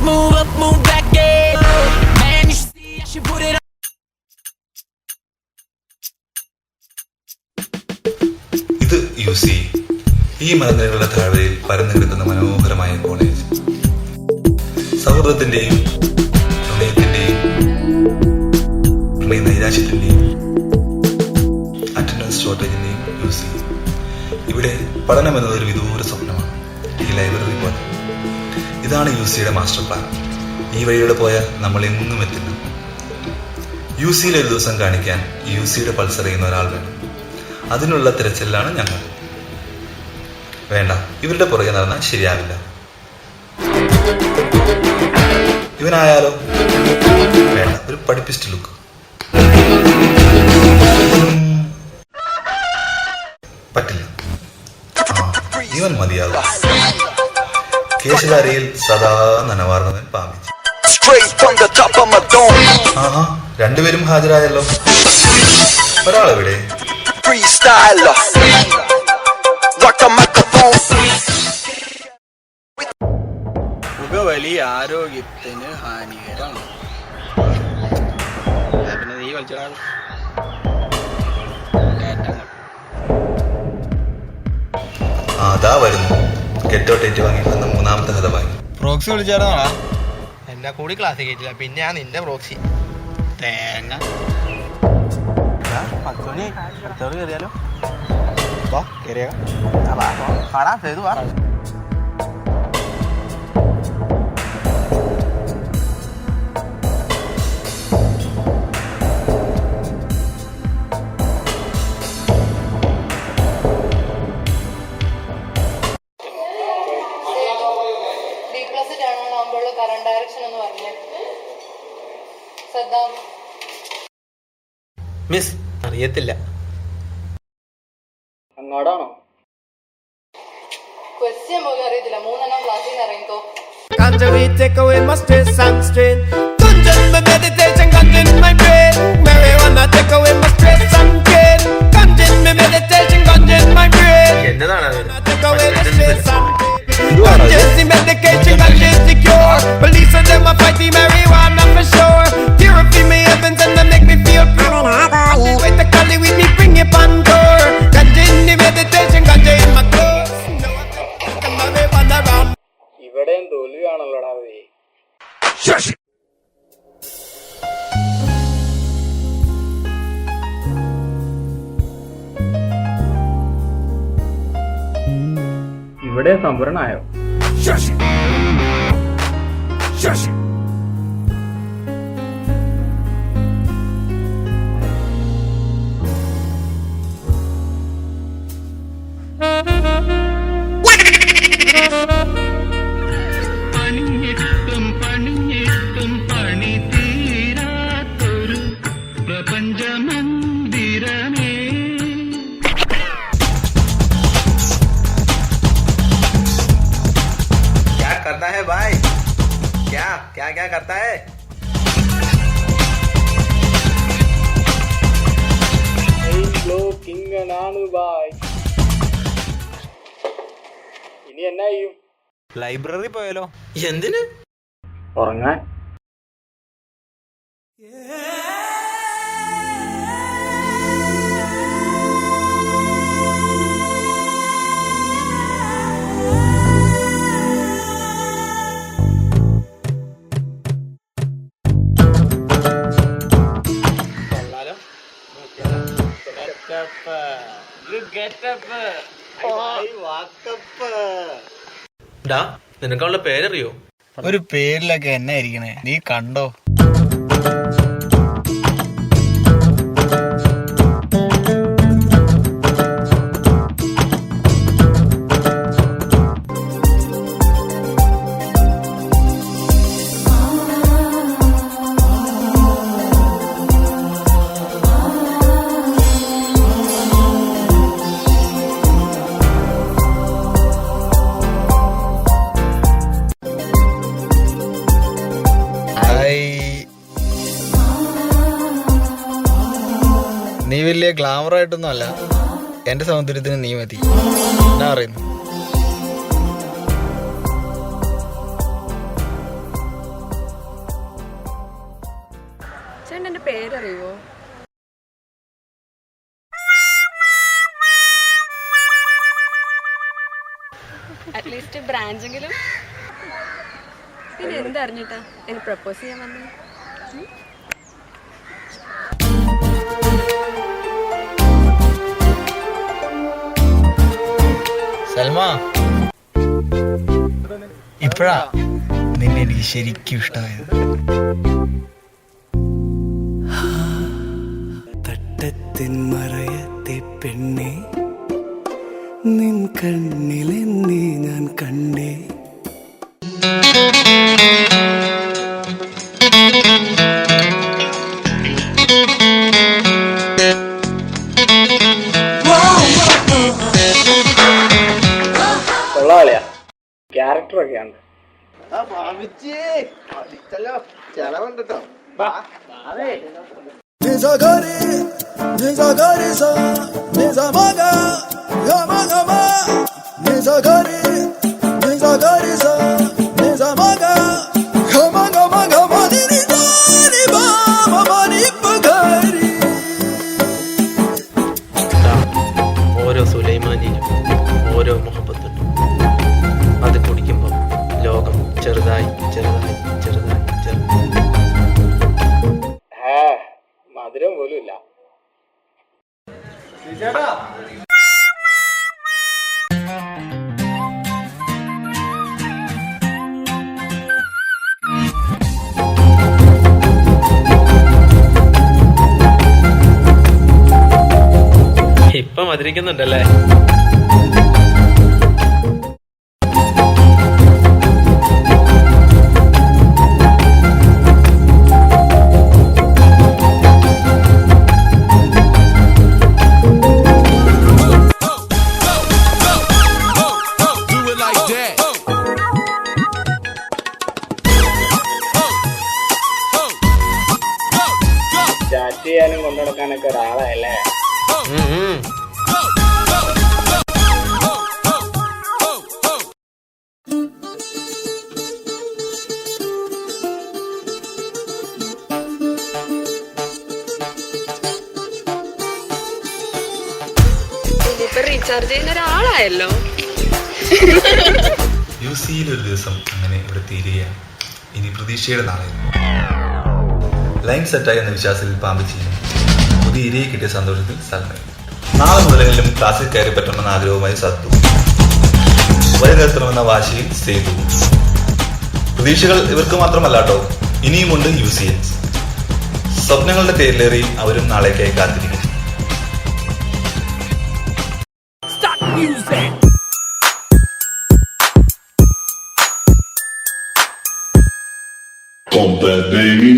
move up, move back, yeah. Man, you should see, I should put it on. ഇത് UC, ഈ മലനിരകളുടെ താഴ്വരയിൽ പരന്നു കിടക്കുന്ന മനോഹരമായ കോളേജ്. സൗഹൃദത്തിന്റെയും പ്രണയത്തിന്റെയും നൈരാശ്യത്തിന്റെയും അറ്റൻഡൻസ് ഷോർട്ടേജിന്റെയും UC. ഇവിടെ പഠനം എന്നതൊരു വിദൂര സ്വപ്നമാണ്, ഈ ലൈബ്രറി പോലെ. ഇതാണ് UCയുടെ മാസ്റ്റർ പ്ലാൻ. ഈ വഴിയുടെ പോയാൽ നമ്മൾ എങ്ങും എത്തില്ല. UCയിൽ ഒരു ദിവസം കാണിക്കാൻ UCയുടെ പൾസ് അറിയുന്ന ഒരാൾ വേണം. അതിനുള്ള തിരച്ചിലാണ് ഞങ്ങൾ. വേണ്ട, ഇവരുടെ പുറകെ നടന്നാൽ ശരിയാവില്ല. ഇവനായാലോ? വേണ്ട, ഒരു പഠിപ്പിസ്റ്റ് ലുക്ക്. പറ്റില്ല, ഇവൻ മതിയാകും. കേശധാരയിൽ സദാ നനവാർന്നവൻ പാമിച്ചു. ആഹാ, രണ്ടുപേരും ഹാജരായല്ലോ. ഒരാളെവിടെ? പുകവലി ആരോഗ്യത്തിന് ഹാനികരമാണ്. പിന്നെ നീ കളിച്ചാൽ അതാ വരുന്നു. കെറ്റോട്ടേറ്റ് വാങ്ങിക്കുന്ന മൂന്നാമത്തെ കഥ വാങ്ങി. പ്രോക്സി വിളിച്ചായിരുന്നാ? എന്നെ കൂടി ക്ലാസ് കേട്ടില്ല, പിന്നെ ഞാൻ നിന്റെ പ്രോക്സി. തേങ്ങ 10 മണി കയറിയാലോ? കാണാം, ചെയ്തു വാ. കറണ്ട് ഡയറക്ഷൻ എന്ന് പറഞ്ഞു സദ്ദാം. മിസ് അറിയത്തില്ല. അങ്ങോട്ടാണോ? ക്വസ്റ്റ്യൻ പോലും അറിയത്തില്ല. 3 ക്ലാസ്സിൽ നിന്ന് ഇറങ്ങിക്കോ. Ganja we take away my stress and strain. Ganja my meditation, ganja in my brain. Marijuana take away my stress and pain. Ganja in my meditation, ganja in my brain. എന്നതാണ് Take away the stress and pain. Ganja is the medication, ganja is the cure. Police of them a fight the marijuana for sure. Therapy me heavens and they make me feel pure. Wait the collie with me, bring it on tour. Ganja in the meditation, ganja in my clothes. No I can marijuana around. ഇവിടെയും തോൽവിയാണല്ലോടാ. ഇവിടെ സംഭരണമായോ? करता है भाई? क्या क्या क्या करता है? ഇനി എന്നാ ചെയ്യും? ലൈബ്രറി പോയാലോ? എന്തിന്? ഉറങ്ങാൻ. നിനക്കുള്ള പേരറിയോ? ഒരു പേരിലൊക്കെ എന്നാ ഇരിക്കണേ, നീ കണ്ടോ? നീ വലിയ ഗ്ലാമർ ആയിട്ടൊന്നും അല്ല, എന്റെ സൗന്ദര്യത്തിന് നീ മതി. എന്നാ പറയുന്നു? അറ്റ്ലീസ്റ്റ് ബ്രാഞ്ചെങ്കിലും. പിന്നെ എന്തറിഞ്ഞിട്ടാ എനിക്ക് പ്രപ്പോസ് ചെയ്യാൻ വന്നത്? സൽമ, ഇപ്പഴാ നിന്നെ എനിക്ക് ശരിക്കും ഇഷ്ടമായത്. തട്ടത്തിൻ മറയത്തെ പെണ്ണെ നിൻ കണ്ണിലെന്നെ ഞാൻ കണ്ടേ. കൊള്ളാളിയാ, ക്യാരക്ടറൊക്കെയാണ്. ഓരോ സുലൈമാനിയിലും ഓരോ മുഹബത്തും. അത് കുടിക്കുമ്പോൾ ലോകം ചെറുതായി ചെറുതായി ചെറുതായി ചെറുതായി. മധുരം പോലും ഇല്ല. ഇപ്പൊ മധുരിക്കുന്നുണ്ടല്ലേ? ചാറ്റ് ചെയ്യാനും കൊണ്ടു നടക്കാനൊക്കെ ഒരാളല്ലേ? ഇനിയിപ്പോ റീചാർജ് ചെയ്യുന്ന ഒരാളായല്ലോ. യുസിയിൽ ഒരു ദിവസം അങ്ങനെ ഇവിടെ തീരുകയാണ്. ഇനി പ്രതീക്ഷയുടെ നാളെ. ലൈൻ സെറ്റായി എന്ന വിശ്വാസത്തിൽ പാമ്പിച്ചിയും പുതിയ ഇരയെ കിട്ടിയ സന്തോഷത്തിൽ സൽമയും. നാളെ മുതലെങ്കിലും ക്ലാസ്സിൽ കയറി പറ്റണമെന്ന ആഗ്രഹവുമായി സത്തു. വഴി നിർത്തണമെന്ന വാശിയിൽ സേതു. പ്രതീക്ഷകൾ ഇവർക്ക് മാത്രമല്ലാട്ടോ, ഇനിയുമുണ്ട് യുസിയൻസ്. സ്വപ്നങ്ങളുടെ തേരിലേറി അവരും നാളേക്കായി കാത്തിരിക്കും. Bump that baby.